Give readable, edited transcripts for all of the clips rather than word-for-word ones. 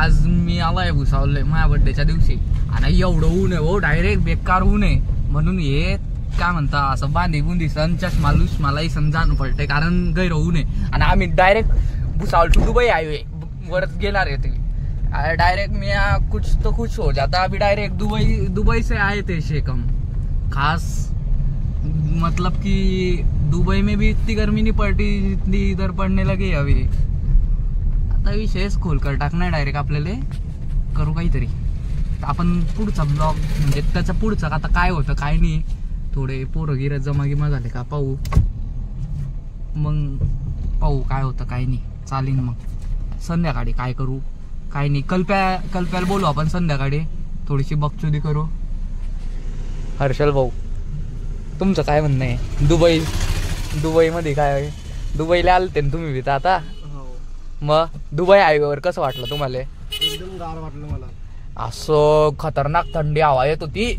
आज मी आलाय भुसावलय माझ्या बर्थडेच्या दिवशी आणि एवढं ऊन आहे हो, डायरेक्ट बेकार ऊन आहे. म्हणून हे काय म्हणता असं बांधी बुंदी सण चष्मा लुष्मालाही समजान पडते कारण गैर ऊन आहे. आणि आम्ही direct Bhusawal to Dubai highway वरच गेणार आहे ते डायरेक्ट. मी कुछ तो कुछ हो जाता अभी डायरेक्ट दुबई से आए थे शेखम खास. मतलब कि दुबई में भी इतनी गर्मी नहीं पड़ती जितनी इधर पड़ने लगी अभी. आता विषयच खोल कर टाकणार डायरेक्ट आपल्याला करू काहीतरी. आपण पुढचा ब्लॉग म्हणजे त्याच्या पुढचा आता काय होतं काय नाही थोडे पोरं गिरत जमा गिमा झाले का पाहू मग पाहू काय होतं काय नाही चालेल. मग संध्याकाळी काय करू काय नाही कल्प्याला बोलू आपण संध्याकाळी थोडीशी बकचुदी करू. हर्षल भाऊ तुमचं काय म्हणणं आहे दुबईमध्ये काय दुबईला आलते ना तुम्ही तर आता मग दुबई हायवेवर कसं वाटलं तुम्हाला? एकदम गार वाटलं मला. असं खतरनाक थंडी हवा येत होती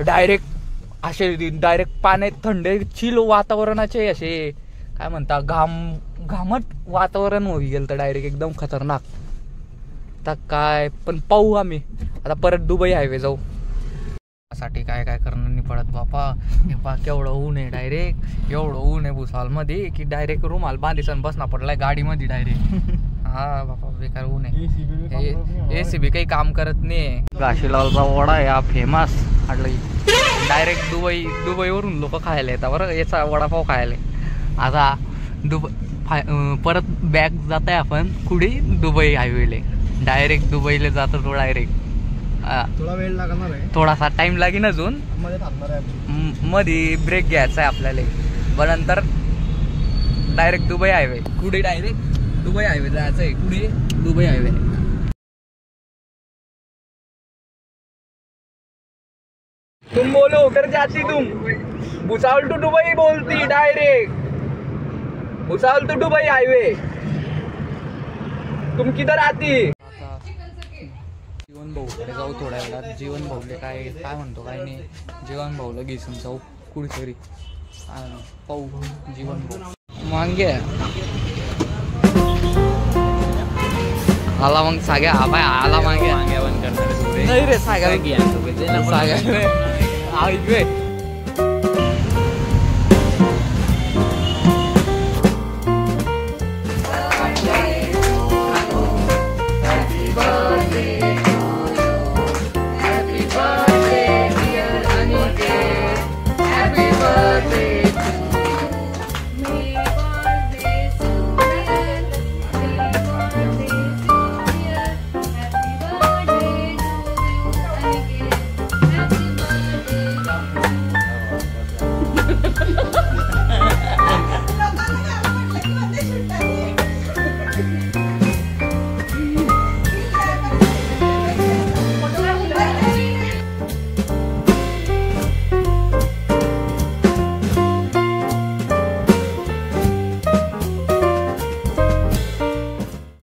डायरेक्ट पाण्यात थंडी चिल वातावरणाचे असे काय म्हणता घामट वातावरण होई गेलं तर डायरेक्ट एकदम खतरनाक. आता काय पण पाहू आम्ही आता परत दुबई हायवे जाऊ साठी काय काय करणं नाही पडत बापा. केवढं ऊन आहे डायरेक्ट एवढं ऊन आहे भुसावल मध्ये की डायरेक्ट रुमाल बांधीसन बसना पडलाय गाडीमध्ये डायरेक्ट. हा बापा बेकार ऊन आहे. एसीबी काही काम करत नाही. घाशीलालचा वडा आहे हा फेमस डायरेक्ट दुबईवरून लोक खायला येतात बरं याचा वडापाव खायला. आता परत बॅग जात आहे आपण कुठे दुबई हायवेले डायरेक्ट दुबईला जातो तो डायरेक्ट. थोडा वेळ लागणार आहे थोडासा टाइम लागेल अजून मध्ये थांबणार आहे मध्ये ब्रेक घ्यायचा आहे आपल्याला पण नंतर डायरेक्ट दुबई हायवे. कुठे डायरेक्ट दुबई हायवे जायचं आहे कुठे दुबई हायवे. तुम बोलो उधर जाती तुम भुसावल टू दुबई बोलती direct Bhusawal to Dubai highway तुम किधर आती. जीवन भाऊकडे जाऊ थोड्या वेळात. जीवन भाऊले काय म्हणतो काय नाही जीवन भाऊला घेसून जाऊ कुठेतरी पाहू. जीवन भाऊ मांगे आला मग साग्या हा बाय आला मागे नाही रे साग्या ऐकवे